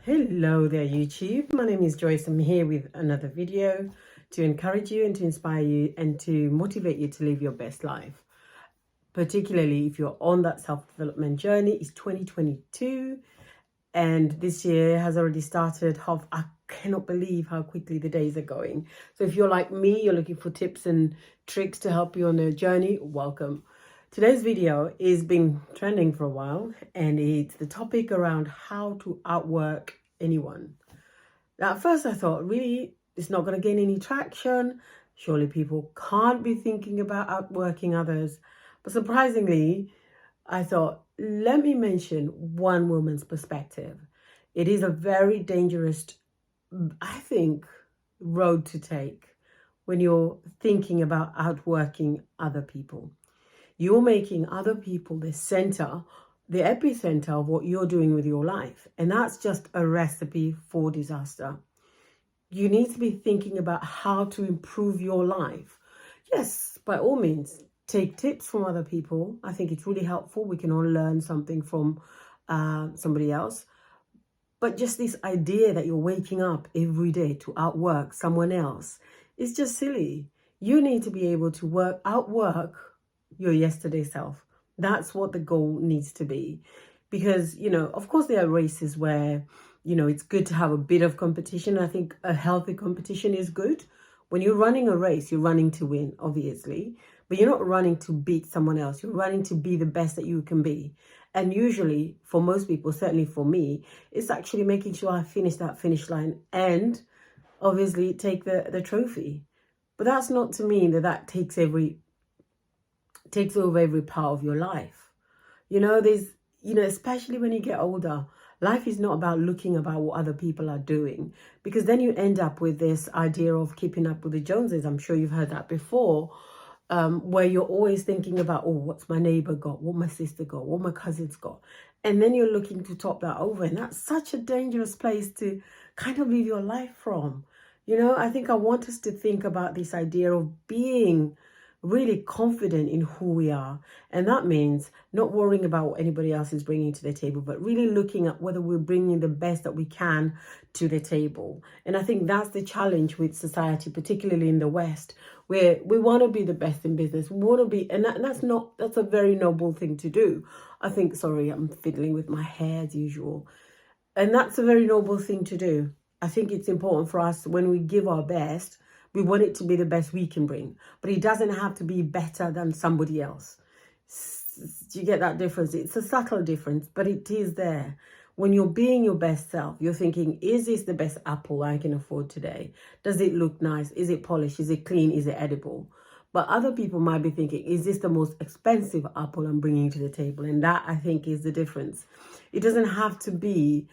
Hello there YouTube, my name is Joyce. I'm here with another video to encourage you and to inspire you and to motivate you to live your best life. Particularly if you're on that self-development journey. It's 2022 and this year has already started. I cannot believe how quickly the days are going. So if you're like me, you're looking for tips and tricks to help you on the journey, welcome. Today's video is been trending for a while and it's the topic around how to outwork anyone. Now, at first I thought, really, it's not going to gain any traction. Surely people can't be thinking about outworking others. But surprisingly, I thought, let me mention one woman's perspective. It is a very dangerous, I think, road to take when you're thinking about outworking other people. You're making other people the center, the epicenter of what you're doing with your life. And that's just a recipe for disaster. You need to be thinking about how to improve your life. Yes, by all means, take tips from other people. I think it's really helpful. We can all learn something from somebody else. But just this idea that you're waking up every day to outwork someone else is just silly. You need to be able to outwork your yesterday self. That's what the goal needs to be. Because, of course there are races where, it's good to have a bit of competition. I think a healthy competition is good. When you're running a race, you're running to win, obviously. But you're not running to beat someone else. You're running to be the best that you can be. And usually, for most people, certainly for me, it's actually making sure I finish that finish line and obviously take the trophy. But that's not to mean that takes over every part of your life. Especially when you get older, life is not about looking about what other people are doing, because then you end up with this idea of keeping up with the Joneses. I'm sure you've heard that before, where you're always thinking about, oh, what's my neighbor got, what my sister got, what my cousins got. And then you're looking to top that over. And that's such a dangerous place to kind of live your life from. I think I want us to think about this idea of being really confident in who we are. And that means not worrying about what anybody else is bringing to the table, but really looking at whether we're bringing the best that we can to the table. And I think that's the challenge with society, particularly in the West, where we want to be the best in business. We want to be, and that's a very noble thing to do. Sorry, I'm fiddling with my hair as usual. And that's a very noble thing to do. I think it's important for us, when we give our best, we want it to be the best we can bring, but it doesn't have to be better than somebody else. Do you get that difference? It's a subtle difference, but it is there. When you're being your best self, you're thinking, is this the best apple I can afford today? Does it look nice? Is it polished? Is it clean? Is it edible? But other people might be thinking, is this the most expensive apple I'm bringing to the table? And that, I think, is the difference. It doesn't have to be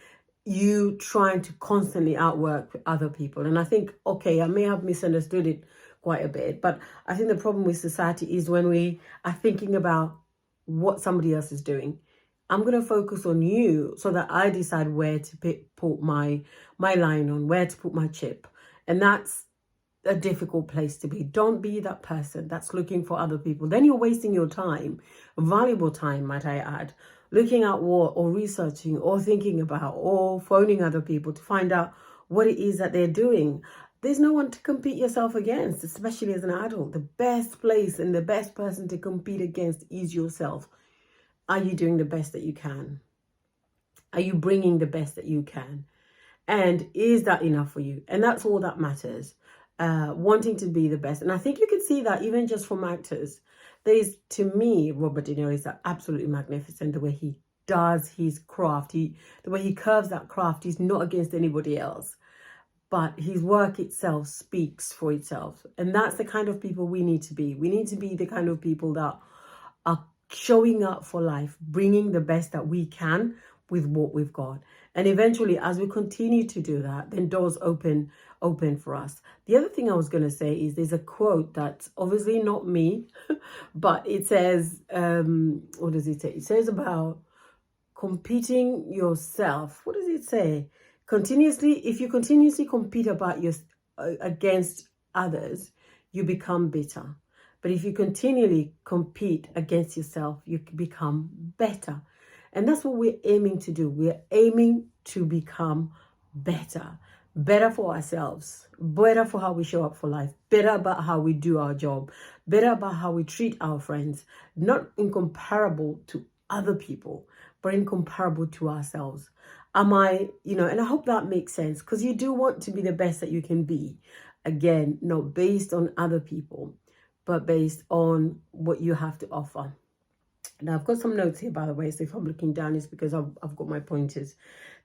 you trying to constantly outwork other people. And I think, okay, I may have misunderstood it quite a bit, but I think the problem with society is when we are thinking about what somebody else is doing. I'm going to focus on you so that I decide where to put my line on, where to put my chip. And that's a difficult place to be. Don't be that person that's looking for other people. Then you're wasting your time, valuable time, might I add, looking at what, or researching, or thinking about, or phoning other people to find out what it is that they're doing. There's no one to compete yourself against, especially as an adult. The best place and the best person to compete against is yourself. Are you doing the best that you can? Are you bringing the best that you can? And is that enough for you? And that's all that matters. Wanting to be the best. And I think you can see that even just from actors. To me, Robert De Niro is absolutely magnificent. The way he does his craft, the way he curves that craft, he's not against anybody else. But his work itself speaks for itself. And that's the kind of people we need to be. We need to be the kind of people that are showing up for life, bringing the best that we can with what we've got. And eventually, as we continue to do that, then doors open for us. The other thing I was going to say is there's a quote that's obviously not me, but it says, what does it say? It says about competing yourself. What does it say? If you continuously compete against others, you become bitter. But if you continually compete against yourself, you become better. And that's what we're aiming to do. We're aiming to become better. Better for ourselves, better for how we show up for life, better about how we do our job, better about how we treat our friends, not incomparable to other people, but incomparable to ourselves. Am I, and I hope that makes sense, because you do want to be the best that you can be. Again, not based on other people, but based on what you have to offer. Now, I've got some notes here, by the way, so if I'm looking down, it's because I've got my pointers.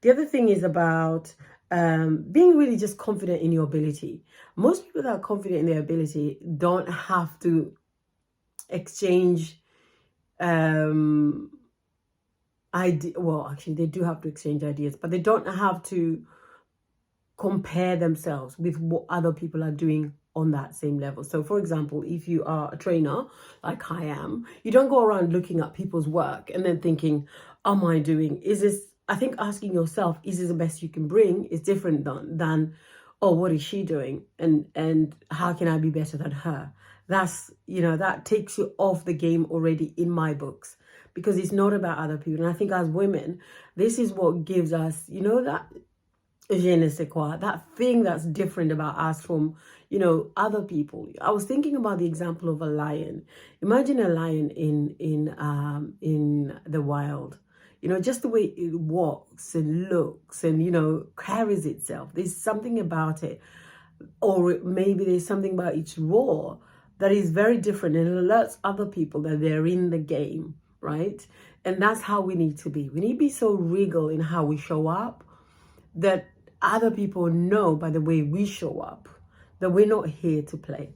The other thing is about being really just confident in your ability. Most people that are confident in their ability don't have to exchange well, actually, they do have to exchange ideas, but they don't have to compare themselves with what other people are doing on that same level. So for example, if you are a trainer like I am, you don't go around looking at people's work and then thinking, am I doing, is this, I think asking yourself, is this the best you can bring, is different than oh, what is she doing, and how can I be better than her? That's, that takes you off the game already in my books, because it's not about other people. And I think as women, this is what gives us, that je ne sais quoi, that thing that's different about us from, other people. I was thinking about the example of a lion. Imagine a lion in the wild. Just the way it walks and looks and, carries itself. There's something about it. Or maybe there's something about its roar that is very different and it alerts other people that they're in the game, right? And that's how we need to be. We need to be so regal in how we show up that other people know by the way we show up that we're not here to play.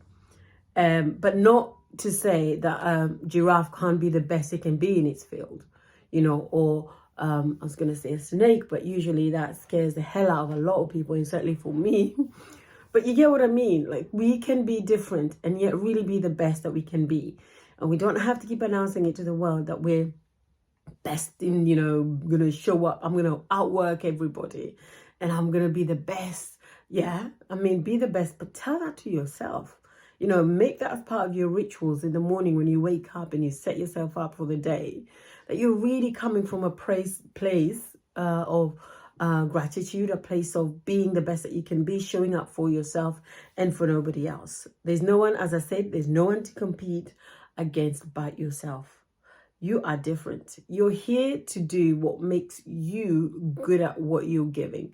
But not to say that giraffe can't be the best it can be in its field, or I was going to say a snake, but usually that scares the hell out of a lot of people, and certainly for me. But you get what I mean? Like, we can be different and yet really be the best that we can be. And we don't have to keep announcing it to the world that we're best in, going to show up. I'm going to outwork everybody and I'm going to be the best. Yeah, I mean, be the best, but tell that to yourself. Make that as part of your rituals in the morning when you wake up and you set yourself up for the day, that you're really coming from a place of gratitude, a place of being the best that you can be, showing up for yourself and for nobody else. There's no one, as I said, there's no one to compete against but yourself. You are different. You're here to do what makes you good at what you're giving.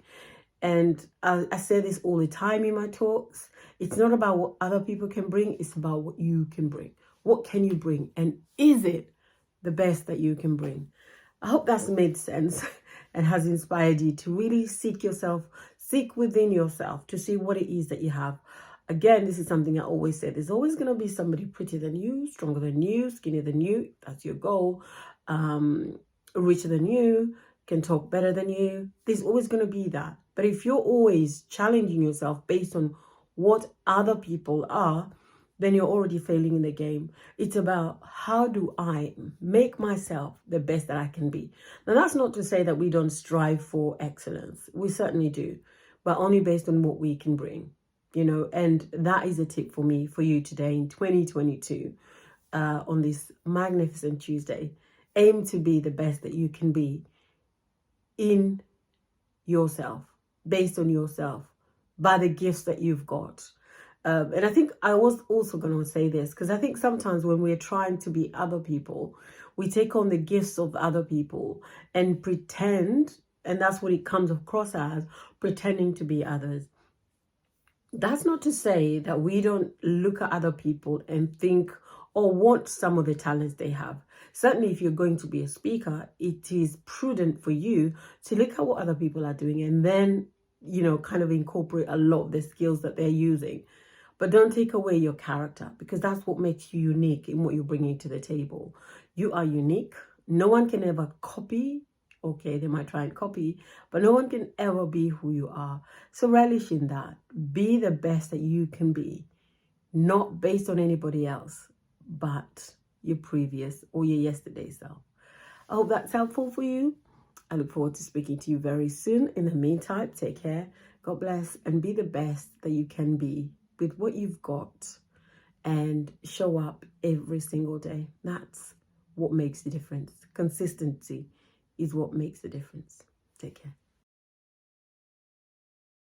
And I say this all the time in my talks. It's not about what other people can bring. It's about what you can bring. What can you bring? And is it the best that you can bring? I hope that's made sense and has inspired you to really seek within yourself to see what it is that you have. Again, this is something I always say. There's always going to be somebody prettier than you, stronger than you, skinnier than you. That's your goal. Richer than you, can talk better than you. There's always going to be that. But if you're always challenging yourself based on what other people are, then you're already failing in the game. It's about, how do I make myself the best that I can be? Now, that's not to say that we don't strive for excellence. We certainly do, but only based on what we can bring, and that is a tip for me, for you today in 2022, on this magnificent Tuesday. Aim to be the best that you can be in yourself, based on yourself, by the gifts that you've got. And I think I was also going to say this, because I think sometimes when we're trying to be other people, we take on the gifts of other people and pretend, and that's what it comes across as, pretending to be others. That's not to say that we don't look at other people and think or want some of the talents they have. Certainly, if you're going to be a speaker, it is prudent for you to look at what other people are doing and then, kind of incorporate a lot of the skills that they're using. But don't take away your character, because that's what makes you unique in what you're bringing to the table. You are unique. No one can ever copy. Okay, they might try and copy, but no one can ever be who you are. So relish in that. Be the best that you can be, not based on anybody else, but your previous or your yesterday self. I hope that's helpful for you. I look forward to speaking to you very soon. In the meantime, take care. God bless, and be the best that you can be with what you've got, and show up every single day. That's what makes the difference. Consistency is what makes the difference. Take care.